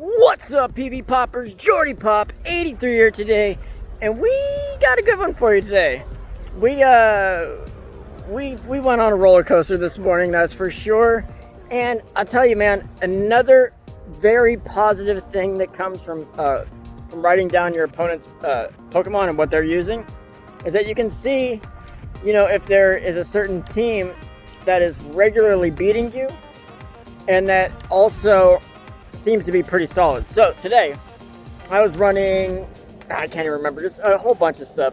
What's up, PV Poppers? Jordy Pop, 83 here today, and we got a good one for you today. We went on a roller coaster this morning, that's for sure. And I'll tell you, man, another very positive thing that comes from writing down your opponent's Pokemon and what they're using is that you can see, if there is a certain team that is regularly beating you, and that also seems to be pretty solid. So today, I was running, I can't even remember, just a whole bunch of stuff.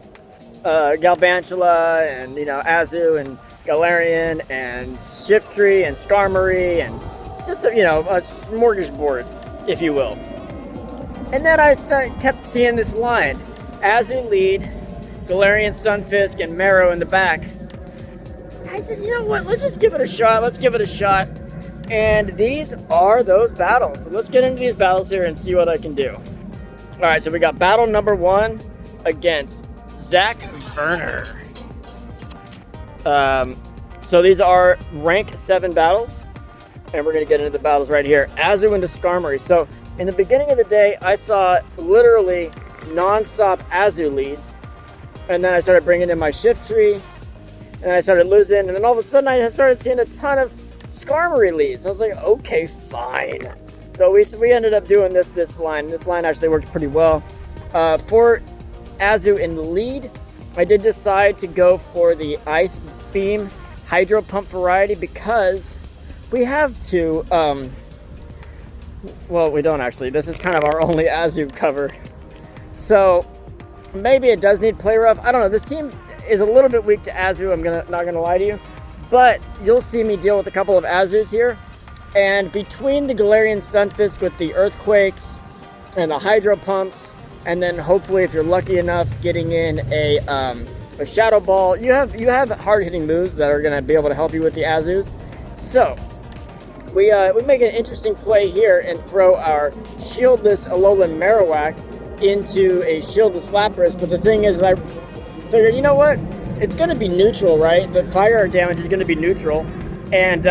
Galvantula and, Azu and Galarian and Shiftry and Skarmory and just, a smorgasbord, if you will. And then I kept seeing this line. Azu lead, Galarian, Stunfisk, and Marrow in the back. I said, you know what, let's just give it a shot. And these are those battles. So let's get into these battles here and see what I can do. Alright, so we got battle number 1 against Zach Werner. So these are rank 7 battles. And we're going to get into the battles right here. Azu into Skarmory. So in the beginning of the day, I saw literally non-stop Azu leads. And then I started bringing in my Shiftry. And I started losing. And then all of a sudden, I started seeing a ton of Skarmory leads. I was like, okay, fine. So we ended up doing this line. This line actually worked pretty well. For Azu in the lead, I did decide to go for the Ice Beam Hydro Pump variety because we have to, well, we don't actually. This is kind of our only Azu cover. So maybe it does need Play Rough. I don't know. This team is a little bit weak to Azu. I'm not gonna lie to you. But you'll see me deal with a couple of Azus here. And between the Galarian Stunfisk with the Earthquakes and the Hydro Pumps, and then hopefully if you're lucky enough getting in a Shadow Ball, you have hard-hitting moves that are going to be able to help you with the Azus. So we make an interesting play here and throw our shieldless Alolan Marowak into a shieldless Lapras. But the thing is, I figured, you know what? It's going to be neutral, right? The fire damage is going to be neutral. And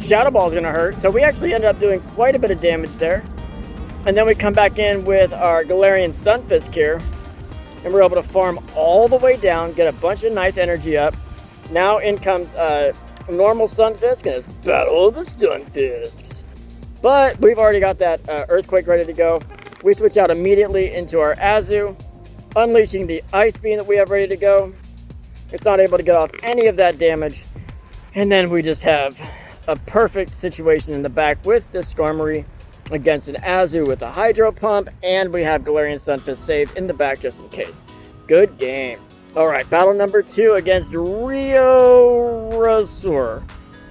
Shadow Ball is going to hurt. So we actually ended up doing quite a bit of damage there. And then we come back in with our Galarian Stunfisk here. And we're able to farm all the way down, get a bunch of nice energy up. Now in comes normal Stunfisk, and it's Battle of the Stunfisks. But we've already got that Earthquake ready to go. We switch out immediately into our Azu, unleashing the Ice Beam that we have ready to go. It's not able to get off any of that damage. And then we just have a perfect situation in the back with this Skarmory against an Azu with a Hydro Pump. And we have Galarian Stunfisk saved in the back just in case. Good game. Alright, battle number 2 against Riorazor.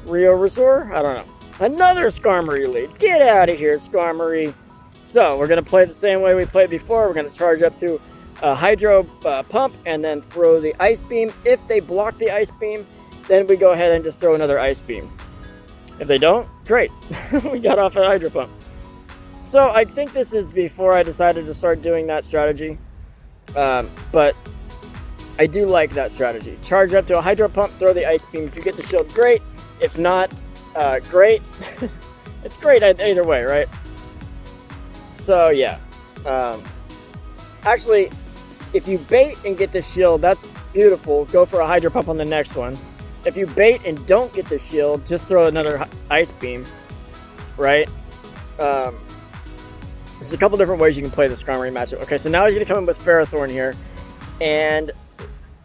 Riorazor? I don't know. Another Skarmory lead. Get out of here, Skarmory. So, we're going to play the same way we played before. We're going to charge up to Hydro Pump and then throw the Ice Beam. If they block the Ice Beam, then we go ahead and just throw another Ice Beam. If they don't, great. We got off a Hydro Pump. So I think this is before I decided to start doing that strategy. But I do like that strategy. Charge up to a Hydro Pump, throw the Ice Beam. If you get the shield, great. If not, great. It's great either way, right? So yeah. Actually, if you bait and get the shield, that's beautiful. Go for a Hydro Pump on the next one. If you bait and don't get the shield, just throw another Ice Beam, right? There's a couple different ways you can play the Skarmory matchup. Okay, so now he's going to come in with Ferrothorn here. And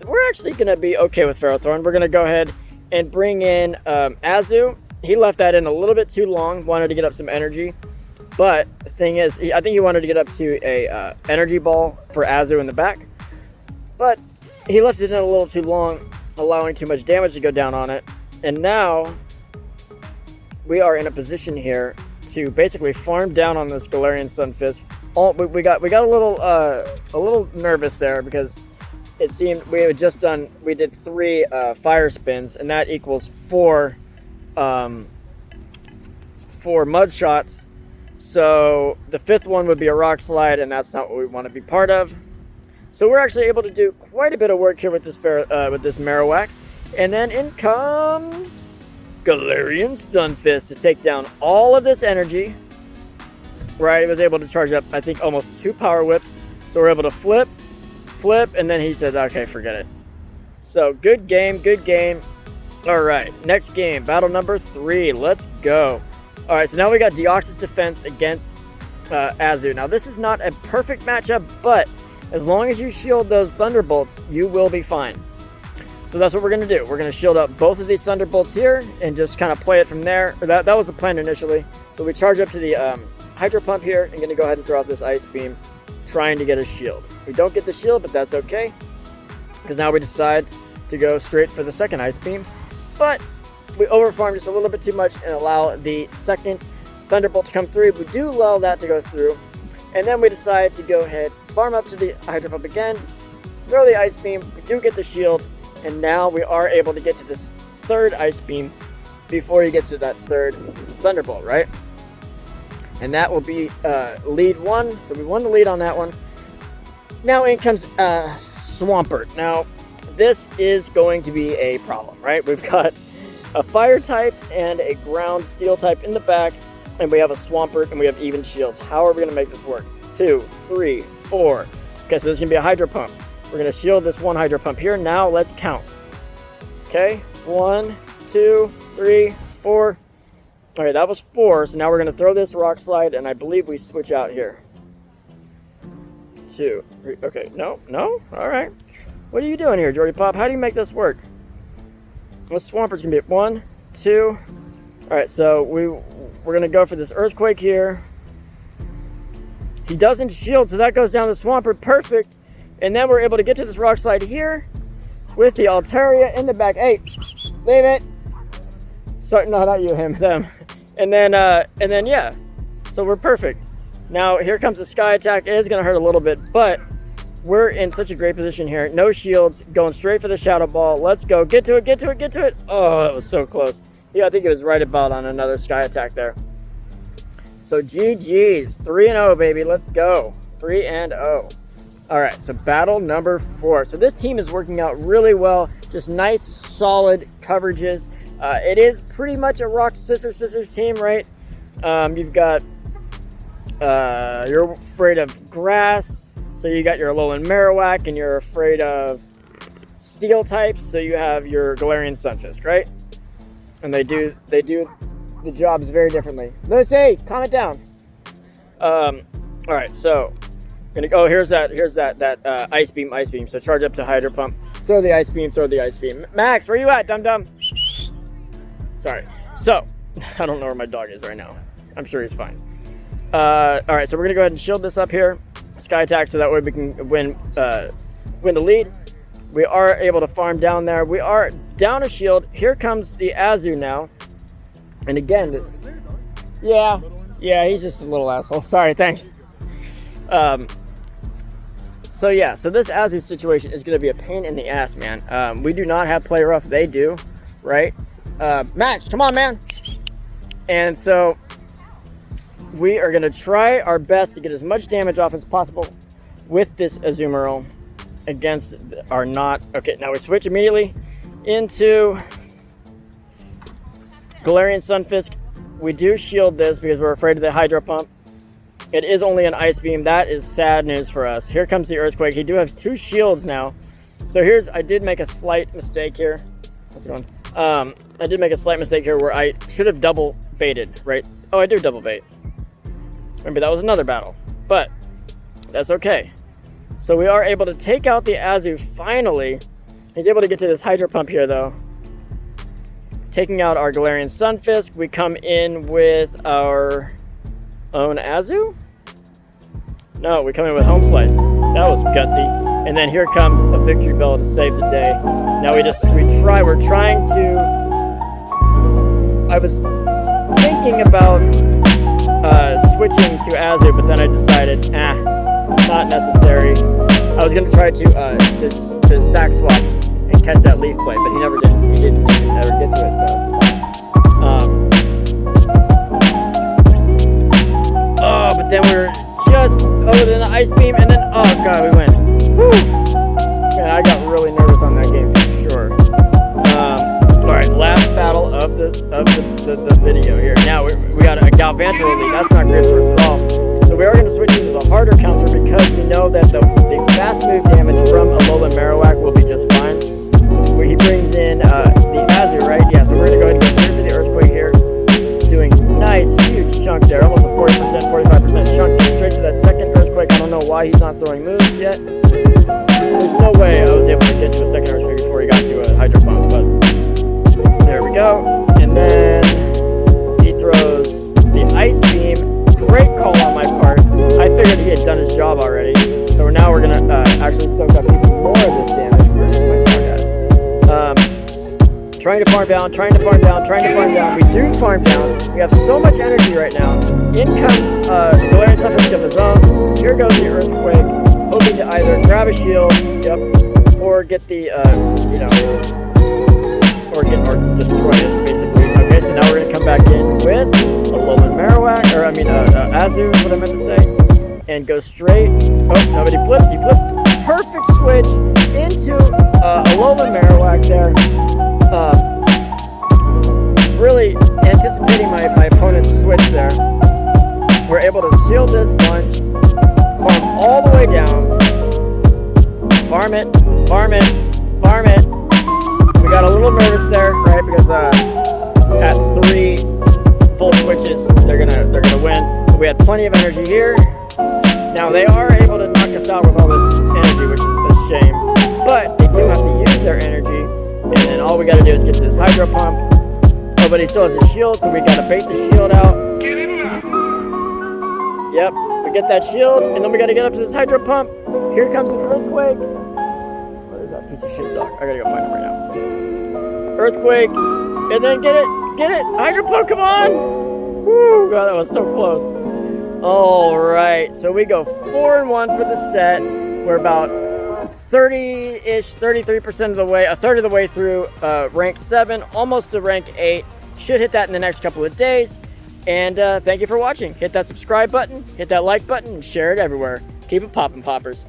we're actually going to be okay with Ferrothorn. We're going to go ahead and bring in Azu. He left that in a little bit too long, wanted to get up some energy. But the thing is, I think he wanted to get up to a energy ball for Azu in the back. But he left it in a little too long, allowing too much damage to go down on it. And now we are in a position here to basically farm down on this Galarian Stunfisk. We got a little nervous there because it seemed we did 3 fire spins, and that equals 4 mud shots. So the 5th one would be a rock slide, and that's not what we want to be part of. So we're actually able to do quite a bit of work here with this Marowak. And then in comes Galarian Stunfisk to take down all of this energy. right? He was able to charge up, I think, almost 2 power whips. So we're able to flip, and then he said, okay, forget it. So good game, good game. All right, next game, battle number 3. Let's go. All right, so now we got Deoxys defense against Azu. Now this is not a perfect matchup, but as long as you shield those Thunderbolts, you will be fine. So that's what we're going to do. We're going to shield up both of these Thunderbolts here and just kind of play it from there. That was the plan initially. So we charge up to the Hydro Pump here and going to go ahead and throw out this Ice Beam, trying to get a shield. We don't get the shield, but that's okay, because now we decide to go straight for the second Ice Beam. But we overfarm just a little bit too much and allow the second Thunderbolt to come through. We do allow that to go through. And then we decide to go ahead, farm up to the Hydro Pump again, throw the Ice Beam, we do get the shield, and now we are able to get to this third Ice Beam before he gets to that third Thunderbolt, right? And that will be lead 1, so we won the lead on that one. Now in comes Swampert. Now, this is going to be a problem, right? We've got a Fire type and a Ground Steel type in the back, and we have a Swampert, and we have even shields. How are we going to make this work? 2, 3, 4. Okay, so this is going to be a Hydro Pump. We're going to shield this one Hydro Pump here. Now let's count. Okay, 1, 2, 3, 4. All right, that was 4. So now we're going to throw this Rock Slide, and I believe we switch out here. 2, 3. Okay, no. All right. What are you doing here, Jordy Pop? How do you make this work? Well, Swampert's going to be 1, 2. All right, so we're going to go for this Earthquake here. He doesn't shield, so that goes down to Swampert. Perfect. And then we're able to get to this Rock Slide here with the Altaria in the back. Hey, leave it. Sorry, no, not you, him, them. And then yeah. So we're perfect. Now here comes the Sky Attack. It is going to hurt a little bit, but we're in such a great position here. No shields, going straight for the Shadow Ball. Let's go. Get to it. Oh, that was so close. Yeah, I think it was right about on another Sky Attack there. So GG's. 3-0, baby. Let's go. 3-0. All right, so battle number 4. So this team is working out really well. Just nice, solid coverages. It is pretty much a rock, scissors team, right? You've got, you're afraid of grass. So you got your Alolan Marowak, and you're afraid of steel types. So you have your Galarian Stunfisk, right? And they do the jobs very differently. Lucy, calm it down. All right, so here's that Ice Beam. So charge up to Hydro Pump. Throw the Ice Beam. Max, where you at, dum-dum? Sorry. So, I don't know where my dog is right now. I'm sure he's fine. All right, so we're gonna go ahead and shield this up here. Sky Attack, so that way we can win the lead. We are able to farm down there. We are down a shield. Here comes the Azu now. And again, yeah, he's just a little asshole. Sorry, thanks. So yeah, so this Azu situation is going to be a pain in the ass, man. We do not have play rough. They do, right? Max, come on, man. And so we are going to try our best to get as much damage off as possible with this Azumaril against our not. Okay, now we switch immediately into Galarian Stunfisk. We do shield this because we're afraid of the Hydro Pump. It is only an Ice Beam. That is sad news for us. Here comes the Earthquake. He do have 2 shields now. So I did make a slight mistake here. How's it going? I did make a slight mistake here where I should have double baited, right? Oh, I do double bait. Maybe that was another battle, but that's okay. So we are able to take out the Azu finally. He's able to get to this Hydro Pump here though. Taking out our Galarian Stunfisk, we come in with our own Azu? No, we come in with Home Slice. That was gutsy. And then here comes the Victory Bell to save the day. Now we're trying to, I was thinking about switching to Azu, but then I decided, not necessary. I was gonna try to sack swap and catch that leaf play, but he never did. He didn't ever get to it, so it's fine. But then we were just over the Ice Beam, and then oh god, we win. Whew. Man, I got really nervous on that game for sure. All right, last battle of the video here. Now we got a Galvantula lead. That's not great for us at all. So we are going to switch into the harder counter because we know that the fast move damage from Alolan Marowak will be just fine. Where he brings in the Azure, right? Yeah, so we're going to go ahead and go straight for the Earthquake here. Doing nice, huge chunk there. Almost a 40%, 45% chunk. Straight to that second Earthquake. I don't know why he's not throwing moves yet. There's no way I was able to get to a second Earthquake before he got to a Hydro Pump, but there we go. And then he throws the Ice Beam. Great call on my part. I figured he had done his job already. So now we're going to actually soak up even more of this damage. Where's my dog at? Trying to farm down, trying to farm down, trying to farm down. We do farm down. We have so much energy right now. In comes the Galarian Stunfisk of his own. Here goes the Earthquake, hoping to either grab a shield, or get the, or destroy it, basically. Okay, so now we're going to come back in with Alolan Marowak, or Azu is what I meant to say, and go straight. Oh, nobody flips. He flips. Perfect switch into Alolan Marowak there. Really anticipating my opponent's switch there. We're able to shield this lunge, farm all the way down, farm it, farm it, farm it. We got a little nervous there, right? Because at 3 full switches, they're gonna win. But we had plenty of energy here. Now they are able to knock us out with all this energy, which is a shame. But they do have to use their energy, and then all we gotta do is get to this Hydro Pump. Oh, but he still has a shield, so we gotta bait the shield out. Yep, we get that shield, and then we gotta get up to this Hydro Pump. Here comes an Earthquake. Where is that piece of shit dog? I gotta go find him right now. Earthquake, and then get it, Hydro Pump, come on! Woo, God, that was so close. All right, so we go 4-1 for the set. We're about 30-ish, 33% of the way, a third of the way through rank 7, almost to rank 8. Should hit that in the next couple of days. And thank you for watching. Hit that subscribe button, hit that like button, and share it everywhere. Keep it poppin', poppers.